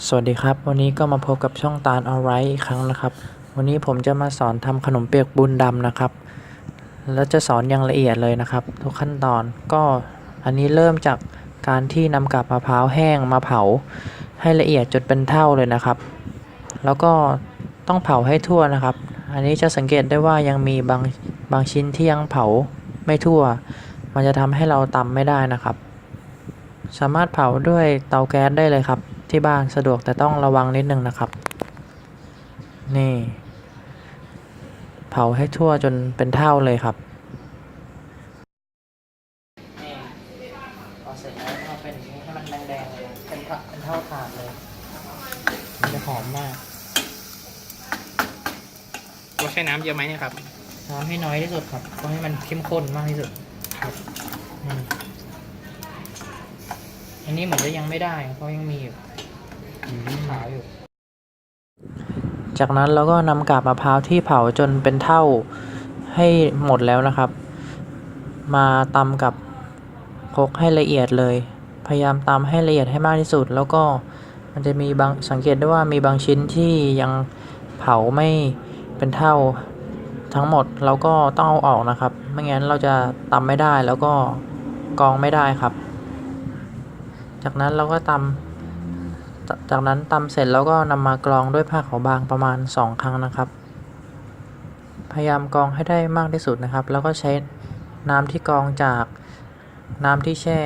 สวัสดีครับวันนี้ก็มาพบกับช่องตาลออนไลน์อีกครั้งนะครับวันนี้ผมจะมาสอนทำขนมเปียกปูนดำนะครับแล้วจะสอนอย่างละเอียดเลยนะครับทุกขั้นตอนก็อันนี้เริ่มจากการที่นำกาบมะพร้าวแห้งมาเผาให้ละเอียดจนเป็นเท่าเลยนะครับแล้วก็ต้องเผาให้ทั่วนะครับอันนี้จะสังเกตได้ว่ายังมีบางชิ้นที่ยังเผาไม่ทั่วมันจะทำให้เราตำไม่ได้นะครับสามารถเผาด้วยเตาแก๊สได้เลยครับที่บ้านสะดวกแต่ต้องระวังนิดนึงนะครับนี่เผาให้ทั่วจนเป็นเท่าเลยครับนี่พอเสร็จแล้วก็เป็นอย่างนี้ให้มันแดงๆเลยเป็นเท่าถาดเลยมันจะหอมมากเราใช้น้ำเยอะไหมเนี่ยครับน้ำให้น้อยที่สุดครับก็ให้มันเข้มข้นมากที่สุดครับอันนี้เหมือนจะยังไม่ได้เพราะยังมีอยู่ขาวอยู่จากนั้นเราก็นำกาบมะพร้าวที่เผาจนเป็นเท่าให้หมดแล้วนะครับมาตำกับครกให้ละเอียดเลยพยายามตำให้ละเอียดให้มากที่สุดแล้วก็มันจะมีสังเกตได้ว่ามีบางชิ้นที่ยังเผาไม่เป็นเท่าทั้งหมดเราก็ต้องเอาออกนะครับไม่งั้นเราจะตำไม่ได้แล้วก็กรองไม่ได้ครับจากนั้นเราก็ตำเสร็จแล้วก็นำมากรองด้วยผ้าขาวบางประมาณ2 ครั้งนะครับพยายามกรองให้ได้มากที่สุดนะครับแล้วก็ใช้น้ำที่กรองจากน้ำที่แช่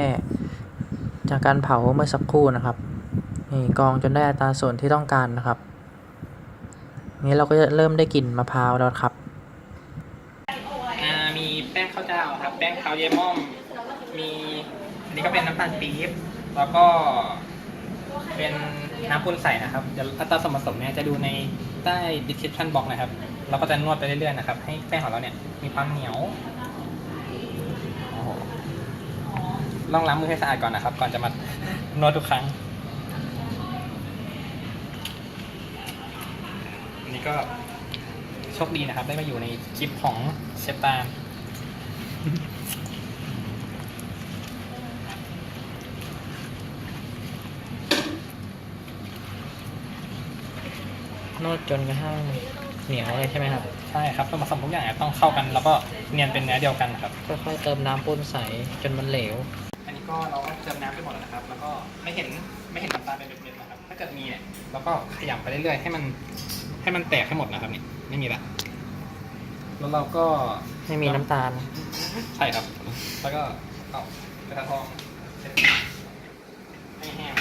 จากการเผาเมื่อสักครู่นะครับนี่กรองจนได้อัตราส่วนที่ต้องการนะครับนี้เราก็จะเริ่มได้กลิ่นมะพร้าวแล้วครับมีแป้งข้าวเจ้าครับแป้งข้าวเยม่อมมีอันนี้ก็เป็นน้ำตาลปี๊บแล้วก็เป็นน้ำปูนใสนะครับเดี๋ยวอัตราส่วนผสมเนี่ยจะดูในใต้ description box นะครับเราก็จะนวดไปเรื่อยๆนะครับให้แป้งของเราเนี่ยมีความเหนียวลองล้างมือให้สะอาดก่อนนะครับก่อนจะมานวดทุกครั้งอันนี้ก็โชคดีนะครับได้มาอยู่ในคลิปของเชฟตาลนวดจนกระทั่งเหนียวเลยใช่ไหมครับใช่ครับส่วนผสมทุกอย่างต้องเข้ากันแล้วก็เนียนเป็นเนื้อเดียวกันนะครับค่อยๆเติมน้ำปูนใสจนมันเหลวอันนี้ก็เราก็เติมน้ำไปหมดแล้วนะครับแล้วก็ไม่เห็นน้ำตาลเป็นเม็ดๆนะครับถ้าเกิดมีเนี่ยเราก็ขยำไปเรื่อยๆให้มันแตกให้หมดนะครับนี่ไม่มีละแล้วเราก็ไม่มีน้ำตาลใช่ครับแล้วก็เอากระทะทองให้แห้ง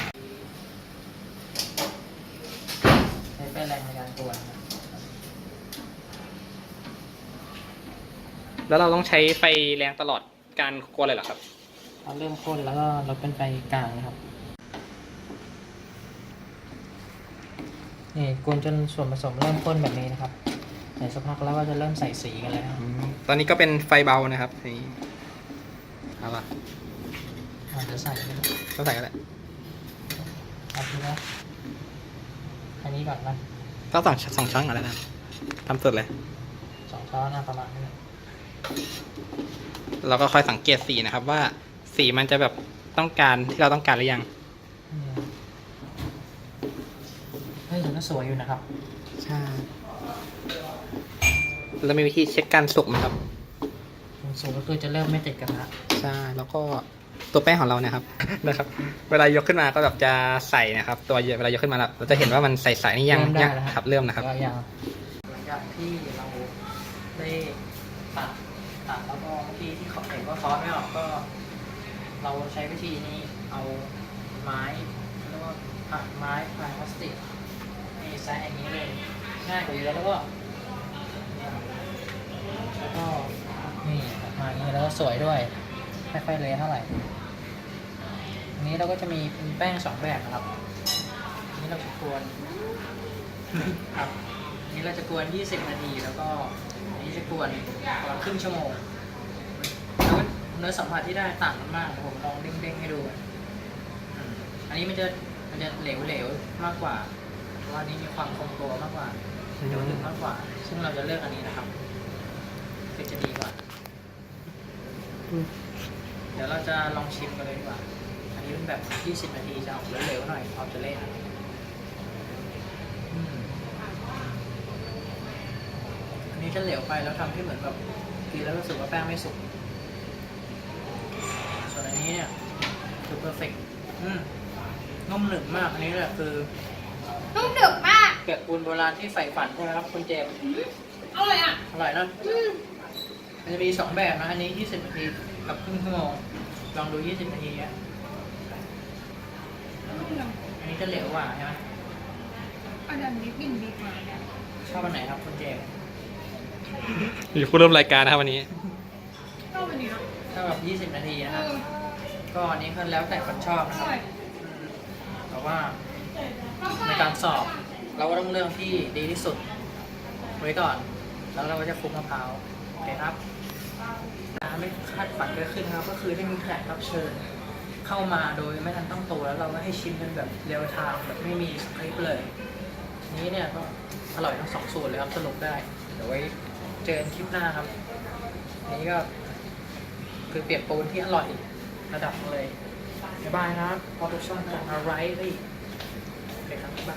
ใช้ไฟแรงในการกวนแล้วเราต้องใช้ไฟแรงตลอดการกวนเลยเหรอครับเราเริ่มข้นแล้วก็ลดเป็นไฟกลางนะครับนี่กวนจนส่วนผสมเริ่มข้นแบบนี้นะครับเดี๋ยวสักพักแล้วก็จะเริ่มใส่สีกันแล้วตอนนี้ก็เป็นไฟเบานะครับนี่เอาละจะใส่ต้องใส่ก็ได้เอาทีละอันนี้ก่อนนะต้องสองช้อนก่อนแล้วนะทำสุดเลย2 ช้อนประมาณนี้เราก็ค่อยสังเกตสีนะครับว่าสีมันจะแบบต้องการที่เราต้องการหรือยังเฮ้ยมันสวยอยู่นะครับใช่เรามีวิธีเช็คการสุกไหมครับสุกก็คือจะเริ่มไม่ติดกระทะใช่แล้วก็ตัวแป้งของเราเนี่ยครับนะครับ เวลายกขึ้นมาก็แบบจะใส่นะครับตัวเวลายกขึ้นมาเราจะเห็นว่ามันใสๆนี่ยังครับเริ่มนะครับหลังจากที่เราได้ตัดแล้วก็เมื่อกี้ที่เขาเห็นว่าซอสไม่ออกก็เราใช้วิธีนี้เอาไม้แล้วก็ไม้พลาสติกนี่ใส่อย่างนี้เลยง่ายกว่าเยอะแล้วก็นี่มาอย่างนี้แล้วก็สวยด้วยไม่ค่อยเละเท่าไหร่อันนี้เราก็จะมีเป็นแป้ง2 แบบนะครับนี้เราจะกวนครับนี้เราจะกวน20 นาทีแล้วก็อันนี้จะกวนประมาณครึ่งชั่วโมงแล้วเนื้อสัมผัสที่ได้ต่างกันมากผมลองเด้งๆให้ดูอันนี้มันจะเหลวๆมากกว่าเพราะว่านี้มีความคงตัวมากกว่าเหนียวหนึบมากกว่าซึ่งเราจะเลือกอันนี้นะครับคือจะดีกว่าเดี๋ยวเราจะลองชิมกันเลยดีกว่าอันนี้เป็นแบบ20 นาทีจะออกเหลวๆหน่อยออกจะเละ นี่ฉันเหลวไปแล้วทำให้เหมือนแบบกินแล้วรู้สึกว่าแป้งไม่สุกส่วนอันนี้เนี่ยคือเพอร์เฟกต์นุ่มหนึบมากอันนี้แหละคือ นุ่มดึกมาก เปียกปูนโบราณที่ใฝ่ฝันใช่ไหมครับคุณเจมส์ อร่อยอ่ะ อร่อยนะมันจะมี2แบบนะอันนี้20 นาทีกับครึ่งชั่วโมงลองดู20 นาทีอ่ะอันนี้จะเหลวกว่าใช่ไหม อันนี้กลิ่นดีกว่าเนี่ย ชอบอันไหนครับคุณเจมส์ มีผู้ร่วมรายการนะครับวันนี้ ชอบอันนี้นะ ชอบแบบ20 นาทีนะ เอ ครับ อ ก็อันนี้ก็แล้วแต่คนชอบ อ นะครับ ร่อย แต่ว่าในการสอบเราก็ต้องเลือกที่ดีที่สุดไว้ก่อน แล้วเราก็จะคลุกมะพร้าวโอเคครับไม่คาดฝันเกิดขึ้นครับก็คือได้มีแขกรับเชิญเข้ามาโดยไม่ทันตั้งตัวแล้วเราก็ให้ชิมกันแบบเรียลไทม์แบบไม่มีสคริปต์เลยนี้เนี่ยก็อร่อยทั้ง2 สูตรเลยครับสรุปได้เดี๋ยวไว้เจอกันคลิปหน้าครับอันนี้ก็คือเปียกปูนที่อร่อยระดับเลยบ๊ายบายครับพอทุกช่องทางอะไรโอเคครับบ๊ายบาย